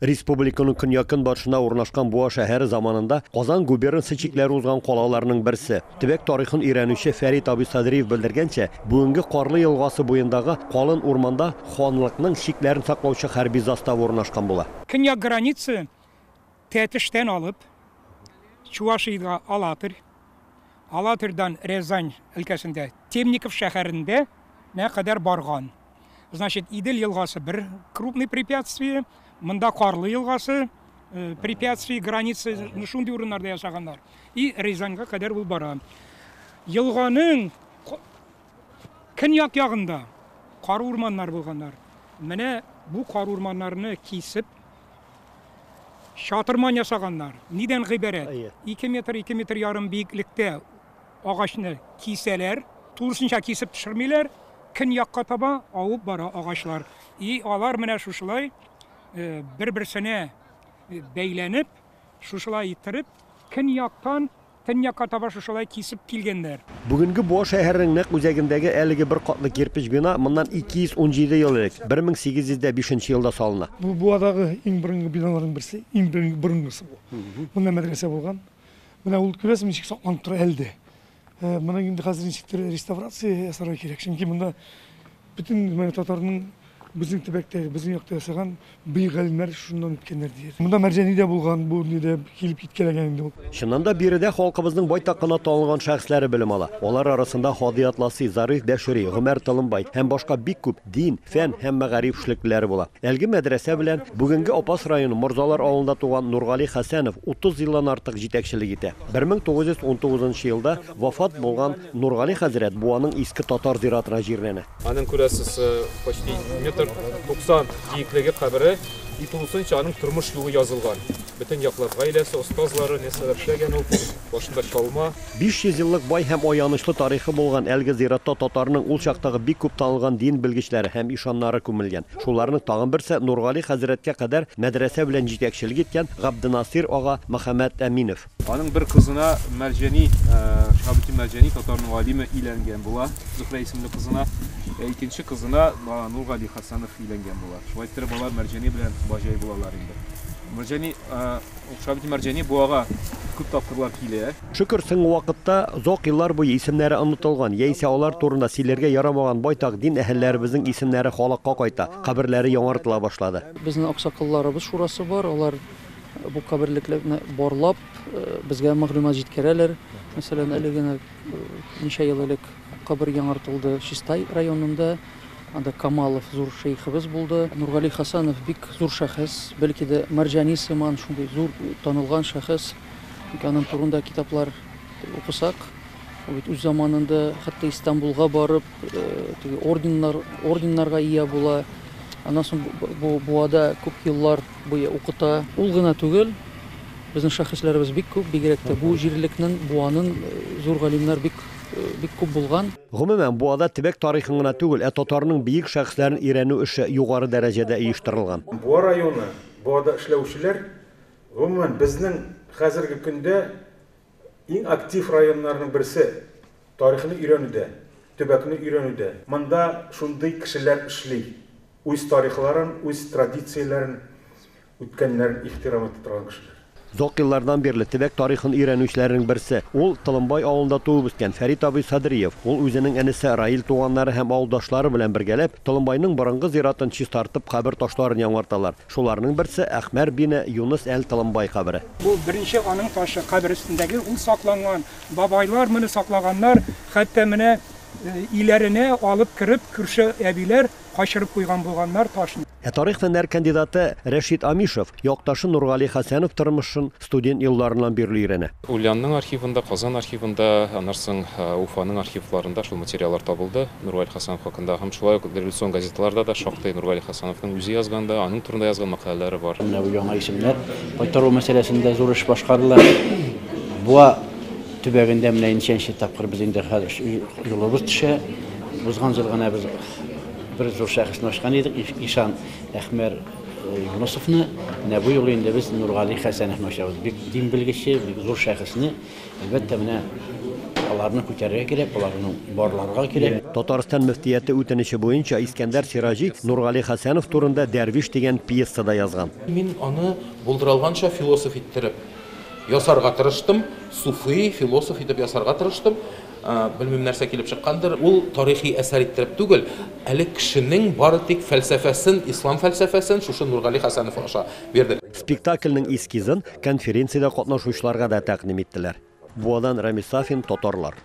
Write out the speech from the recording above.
Республиканың көньякын барышына урнашкан Буа шәһәре заманында Казан губернасы чикләре узган калаларның берсе. Төбәк тарихын өйрәнүче Фәрит Абисадриев белдергәнчә, бүгенге Карлы елгасы буендагы калын урманда ханлыкның чикләрен саклаучы хәрби застав урнашкан була. Көньяк граница Тәтештән алып Чувашиягә Алатырь, Алатырьдан Рязань өлкәсендә Темников шәһәрендә кадәр барган. Значит, Идел елгасы бер крупный препятствие, монда Карлы елгасы препятствие границы шундый урыннарда ясаганнар. И Рязаньга кадәр ул бара. Елганың көньяк ягында кар урманнар булганнар. Менә бу кар урманнарны кисеп шатырман ясаганнар. Нидән гыйбарәт? 2 метр ярым биеклектә агачны кисәләр, тулысынча кисеп төшермиләр, көньякка таба авып бара агачлар. И алар менә шушылай бер-берсенә бәйләнеп, шушылай иттереп, көньяктан төньякка таба шушылай кисеп килгәннәр. Бүгенге Буа шәһәренең нәкъ үзәгендәге әлеге бер катлы кирпич бина моннан 217 ел элек, 1805 елда салына. Бу Буадагы иң биринге биналарның берсе, иң биринкесе бу. Монда мәдрәсә булган. Менә ул күрәсең ничек сакланып тора әлдә. Моның инде хәзер ничектер реставрация ясарга кирәк. Чөнки монда бүтән менә татарның безнең төбәктә, безнең якта ясаган бөек галимнәр шуннан үткәннәр диер. Монда мәрҗани дә булган, бу нидә килеп киткәләгән инде ул. Чыннан да биредә халкыбызның байтак кына танылган шәхесләре белем ала. Алар арасында Хади Атласи, Зариф Бәшири, Гомәр Тылымбай һәм башка бик күп дин, фән һәм мәгариф эшлеклеләре була. Әлге мәдрәсә белән бүгенге Апас районы Морзалар авылында туган Нургали Хәсәнов 30 елдан артык җитәкчелек итә. 1919 елда вафат булган Нургали хәзрәт Буаның иске татар зиратына җирләнә. Аның күрәсез почти 90 биеклеге кабере и тулысынча аның тормыш юлы язылган. Бүтән яклар гаиләсе, остазлары, нәселәр эшләгән ул, башында чалма. 500 еллык бай һәм аянычлы тарихы булган әлге зиратта татарның ул чактагы бик күп танылган дин белгечләре һәм ишаннары күмелгән. Шуларның тагын берсе Нургали хәзрәткә кадәр мәдрәсә белән җитәкчелек иткән Габдинасир ага Мөхәммәд Әминов. Аның бер кызына Мәрҗани, Шабити Мәрҗани татарның галиме иләнгән була. Зухра исемле кызына, икенче кызына Нургали Хәсәнов иләнгән була. Шулай итеп алар Мәрҗани белән баҗай булалар инде. Мәрҗани, Шабити Мәрҗани буага күп тапкырлар килә. Шөкер, соңгы вакытта зак еллар буе исемнәре онытылган, яисә алар турында сөйләргә ярамаган байтак дин әһелләребезнең исемнәре халыкка кайта, каберләре яңартыла башлады. Безнең аксакалларыбыз шурасы бар, алар бу каберлекләрне барлап безгә мәгълүмат җиткерәләр. Мәсәлән, әлегә ничә ел элек кабер яңартылды Чистай районында. Анда Камалов зур шейхыбыз булды. Нургали Хәсәнов бик зур шәхес, бәлки дә Мәрҗани сыман шундый зур танылган шәхес. Аның турында китаплар укысак, үз заманында хәтта Истанбулга барып, орденнарга ия була. Аннан соң бу Буада күп еллар буе укыта. Ул гына түгел, безнең шәхесләребез бик күп, бигрәк тә бу җирлекнең, Буаның зур галимнәр бик күп булган. Гомумән, Буада төбәк тарихын гына түгел, татарның бийек шәхесләрен өйрәнү эше югары дәрәҗәдә оештырылган. Буа районы, Буада эшләүчеләр гомумән безнең хәзерге көндә иң актив районнарның берсе тарихны өйрәнүдә, төбәкне өйрәнүдә. Монда шундый кешеләр эшли. Үз тарихларын, үз традицияләрен, үткәннәрен ихтирам итә торган кешеләр. Зак еллардан бирле төбәк тарихын өйрәнүчеләрнең берсе. Ул Тылымбай авылында туып үскән Фәрит Абисадриев. Ул үзенең әнисе Раил туганнары һәм авылдашлары белән бергәләп Тылымбайның борынгы зиратын чистартып кабер ташларын яңарталар. Шуларның берсе Әхмәр бине Юнус әл-Тылымбай кабере. Бу беренче аның ташы кабер өстендәге ул сакланган. Бабайлар моны саклаганнар, хәтта менә иләренә алып кирип күрше әбиләр качырып куйган булганнар ташны. Тарих фәннәр кандидаты Рәшит Амишев якташы Нургали Хәсәнов тормышын студент елларыннан бирле өйрәнә. Ульянның архивында, Казан архивында, анарсын Уфаның архивларында шул материаллар табылды. Нургали Хәсәнов хакында һәм шулай ук революцион газеталарда да шактый Нургали Хәсәновның үзе язганда, аның турында язган мәкаләләре бар. Менә бу яңа исемнәр кайтару мәсьәләсендә зур эш башкарылар. Буа төбәгендә менә ничәнче тапкыр без инде юлыбыз төшә. Узган ел гына без bir zor şəxsini açqan idik, İşan Əxmər Yunusovni. Bу yıl indi biz NurgAli Xəsənovni açqanıq. Bik din bilgisi, bik zor şəxsini. Əlbəttə, аларны күтәрергә кирәк, аларны барларга кирәк. Татарстан мөфтияте үтенече буенча Искәндәр Сиражи Нургали Хәсәнов турында Дәрвиш дигән пьесада язган. Мин аны булдыралганча философ иттереп ясарга тырыштым, суфи философ итеп ясарга тырыштым. Белмим нәрсә килеп чыккандыр. Ул тарихи әсәр иттереп түгел, әле кешенең бары тик фәлсәфәсен, ислам фәлсәфәсен шушы Нургали Хәсәнов аша бирде. Спектакльнең эскизын конференцияда катнашучыларга да тәкъдим иттеләр. Буадан Рамис Сафин, Татарлар.